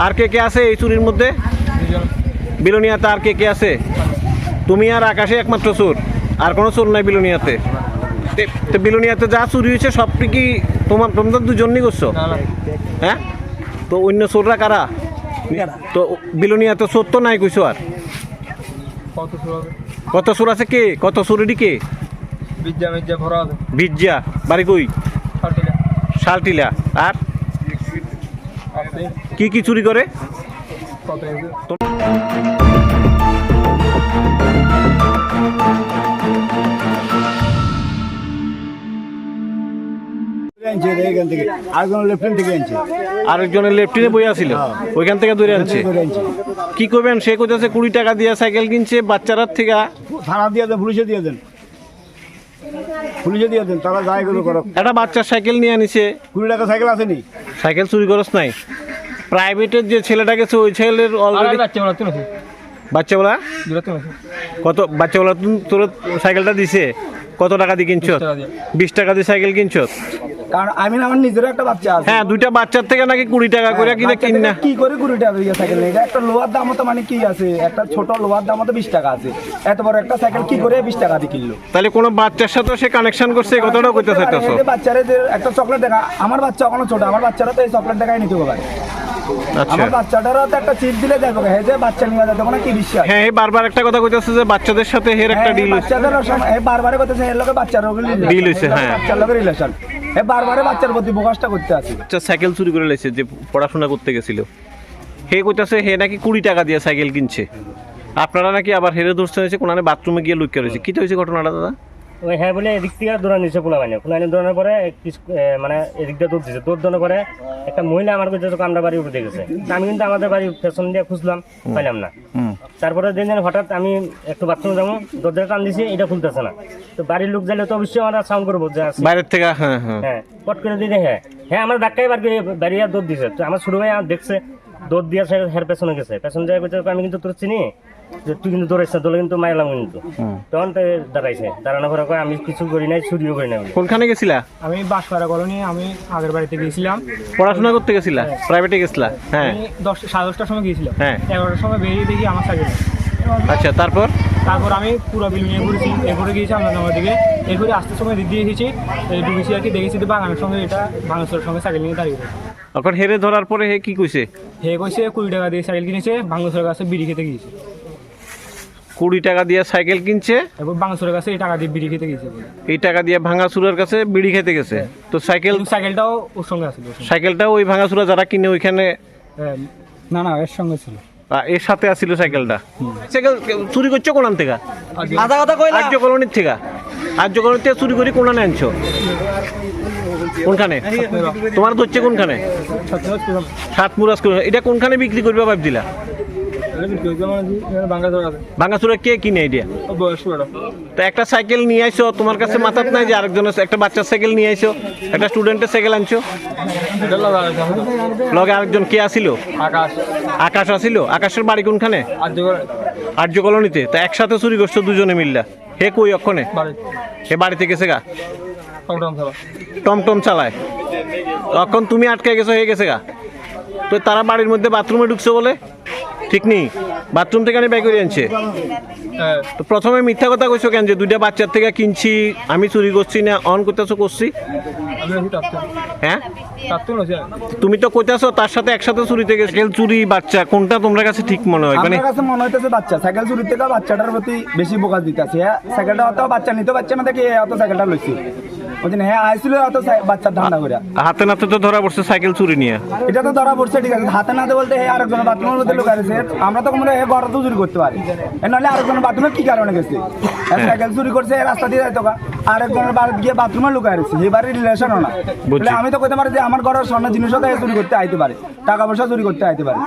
আর কে আছে এই চুরির মধ্যে? বিলোনিয়াতে আর কে আছে? তুমি আর আকাশে একমাত্র চোর, আর কোনো চোর নাই বিলোনিয়াতে? তো বিলোনিয়াতে যা চুরি হয়েছে সবটি কি তোমরা দুজনই করছো? হ্যাঁ, তো অন্য চোররা কারা? তো বিলোনিয়াতে চোর তো নাই কইছো। আর কত চোর আছে? কে কত চোরেরই কে? বিজ্জা বাড়ি কই? শালটিলা। আর কি চুরি করে? আরেকজনের লেফটিনে বই আছিল, ওইখান থেকে ধরে আনছে। কি করবেন? সে কোথাছে 20 টাকা দিয়ে সাইকেল কিনছে বাচ্চারা থেকে। থানা দিয়ে দেন, পুলিশে দিয়ে দেন, পুলিশে দিয়ে দেন, তারা যায় এগুলো করো। একটা বাচ্চার সাইকেল নিয়ে আনিছে। 20 টাকা সাইকেল আসেনি, সাইকেল চুরি করস নাই। প্রাইভেটের যে ছেলেটা গেছে ওই ছেলের অলরেডি বাচ্চাবেলা কত বাচ্চাবেলা তোর সাইকেলটা দিছে কত টাকা দিয়ে কিনছ? 20 টাকা দিয়ে সাইকেল কিনছ? কারণ আমি আমার নিজের একটা বাচ্চা আছে। হ্যাঁ, দুইটা বাচ্চার থেকে নাকি 20 টাকা করে কিনে কিনা। কি করে 20 টাকা দিয়ে সাইকেল? এটা একটা লোহার দাম তো মানে কি আছে, একটা ছোট লোহার দাম তো 20 টাকা আছে, এত বড় একটা সাইকেল কি করে 20 টাকা দিয়ে কিনলো? তাহলে কোন বাচ্চার সাথে সে কানেকশন করছে এই কথাটাও কইতে চাইতাছো? বাচ্চারে যে একটা চকলেট দেখা, আমার বাচ্চা এখনো ছোট, আমার বাচ্চারা তো এই চকলেট দেখাই নিতে পারে। আচ্ছা, আমার বাচ্চাটারও তো একটা চিপ দিলে যাবে, হ্যাঁ যে বাচ্চা নিয়ে যাবে না, কি বিশ্বাস? হ্যাঁ, এই বারবার একটা কথা কইতাছে যে বাচ্চাদের সাথে হের একটা ডিল হইছে। বাচ্চাদেরও বারবার কইতাছে এর লগে বাচ্চারও ডিল হইছে। হ্যাঁ, বাচ্চার লগে রিলেশন, বারবারে বাচ্চার প্রতি বোকাসটা করতে আছে। আচ্ছা, সাইকেল চুরি করে লাইছে যে পড়াশোনা করতে গেছিল, হে কইতাছে হে নাকি 20 টাকা দিয়ে সাইকেল কিনছে। আপনারা নাকি আবার হেরে ধরতে হয়েছে কোনানে বাথরুমে গিয়ে লুকিয়ে রয়েছে। কি হয়েছে ঘটনাটা দাদা? ওই হ্যাঁ বলে এদিক থেকে দৌড়ান নিচ্ছে পোলাবাইনে দৌড়ানোর পরে মানে এদিক দিয়ে দৌড় দিচ্ছে। দৌড় দেওয়ার পরে একটা মহিলা আমার কাছে আমরা বাড়ি উঠে গেছে। আমি কিন্তু আমাদের বাড়ির পেছন দিয়ে খুঁজলাম, পাইলাম না। তারপরে দিন হঠাৎ আমি একটু বাথরুমে যাবো, দরজাটা টান দিছি, এটা খুলতেছে না। তো বাড়ির লোক যাইলে তো অবশ্যই আমরা সাউন্ড করবো যে বাইরের থেকে। হ্যাঁ, পট করে দিলে হ্যাঁ আমার ধাক্কায় বার করে বাড়িয়ে দৌড় দিছে। তো আমার ছোট ভাই দেখছে, দৌড় দিয়ে হের পেছনে গেছে। পেছন যায় আমি কিন্তু তোর চিনি, তুই কিন্তু দৌড়াইছিস, দৌড়ে কিন্তু মারলাম কিন্তু। তখন তো দাঁড়াইছে, দাঁড়ানো করে আমি কিছু করি নাই, চুরিও করি নাই। কোনখানে গেছিলা? আমি বাঁশপাড়া কলোনি, আমি আগের বাড়িতে গিয়েছিলাম। পড়াশোনা করতে গেছিলা? প্রাইভেটে গেছিলা? হ্যাঁ, 10:30টার সময় গিয়েছিলাম। হ্যাঁ, 11টার সময় বেরিয়ে দেখি আমার সাইকেল। আচ্ছা, তারপর আমি পুরো বিলুনিয়া ঘুরেছি, এরপরে গিয়েছি আমাদের দিকে। এরপরে আসতে সময় দিক দিয়ে এসেছি, ঢুকেছি আর কি, দেখেছি বাগানের সঙ্গে এটা ভাঙাচোরের সঙ্গে সাইকেল নিয়ে দাঁড়িয়ে। এখন হেরে ধরার পরে হে কি কইছে? হে কইছে 20 টাকা দিয়ে সাইকেল কিনেছে, ভাঙাচোরের কাছে বিড়ি খেতে গিয়েছে। 20 টাকা দিয়ে সাইকেল কিনছে, এবং ভাঙাচোরের কাছে এই টাকা দিয়ে বিড়ি খেতে গিয়েছে। এই টাকা দিয়ে ভাঙাচুরার কাছে বিড়ি খেতে গেছে। তো সাইকেলটাও ওর সঙ্গে আছে। সাইকেলটাও ওই ভাঙাচুরা যারা কিনে ওইখানে? না, এর সঙ্গে ছিল, এর সাথে আসছিল সাইকেলটা। সাইকেল চুরি করছো কোনান থেকে? আর্য কলোনির থেকে। আর্য কলোনির থেকে চুরি করে কোনানে আনছো? কোনখানে তোমার ধরছে? কোনখানে? সাতমুরাজ। এটা কোনখানে বিক্রি করবে ভাবছিলা? ভাঙাচুরা কে কিনে এটা? তো একটা সাইকেল নিয়ে আইছো, তোমার কাছে মাথাত নাই যে আরেকজনের একটা বাচ্চার সাইকেল নিয়ে আইছো, একটা স্টুডেন্টের সাইকেল আনছো? লগে আরেকজন কে আসিল? আকাশ আসিল। আকাশের বাড়ি কোনখানে? আর্য কলোনিতে। তা একসাথে চুরি করছো দুজনে মিললা। হে কই অক্ষণে? হে বাড়িতে গেছে গা, টমটম চালায়। তখন তুমি আটকে গেছো, হয়ে গেছে গা। তো তারা বাড়ির মধ্যে বাথরুমে ঢুকছে বলে ঠিক নেই, বাথরুম থেকে বের করে আনছে। তো প্রথমে মিথ্যা কথা কইছো কেন যে 2টা বাচ্চার থেকে কিনছি, আমি চুরি করছি না? অন করতেছো করছি। হ্যাঁ, তুমি তো কইতাছো তার সাথে একসাথে চুরিতে গেছে। সাইকেল চুরি বাচ্চা কোনটা তোমার কাছে ঠিক মনে হয়? আমার কাছে মনে হইতেছে বাচ্চা সাইকেল চুরি থেকে বাচ্চাটার প্রতি বেশি বোকা দিতেছে। সাইকেলটা অত বাচ্চা নিতে পারছে না দেখে অত সাইকেলটা লইছি। বুঝলেন? হ্যাঁ আইছিল অত বাচ্চার ধান্দা করে। হাতে নাতে তো ধরা পড়ছে সাইকেল চুরি নিয়ে। এটা তো ধরা পড়ছে, ঠিক আছে। হাতে নাতে বলতে আরেকজন বাথরুমের মধ্যে লুকায় আছে। আমরা তো কোনো ঘরে তো চুরি করতে পারি, নাহলে আরেকজন বাথরুমে কি কারণে গেছে? সাইকেল চুরি করছে রাস্তা দিয়ে যাইতো, আরেকজনের বাড়ি গিয়ে বাথরুমে লুকায় আছে। এই বাড়ির রিলেশনও না। আমি তো কইতে পারি যে আমার ঘরের স্বর্ণ জিনিসও চুরি করতে আইতে পারে, টাকা পয়সা চুরি করতে আইতে পারে।